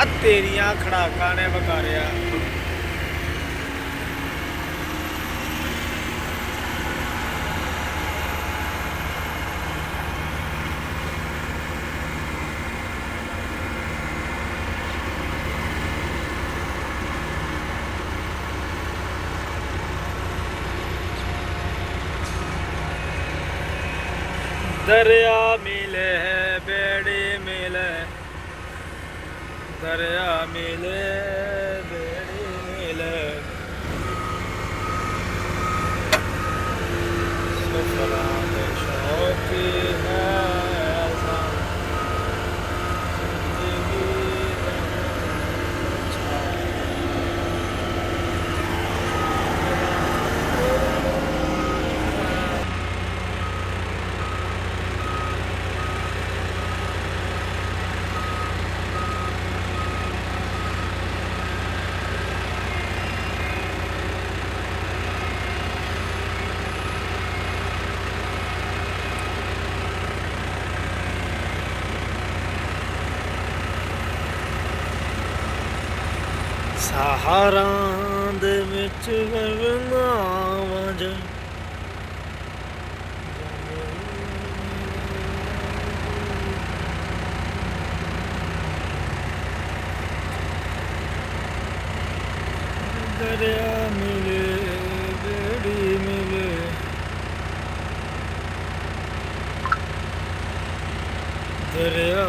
ਆ ਤੇਰੀਆਂ ਖੜਾਕਾਂ ਨੇ ਵਕਾਰਿਆ। दरिया मिले है बेड़ी मिले, दरिया मिले बेड़ी मिले, सफरा में शौकी है ऐसा, जिंदगी ਸਹਾਰਾਂ ਦੇ ਵਿੱਚ ਵਰਨਾਵਾਂ ਜ ਦਰਿਆ ਮਿਲੇ ਬੇੜੀ ਮਿਲੇ, ਦਰਿਆ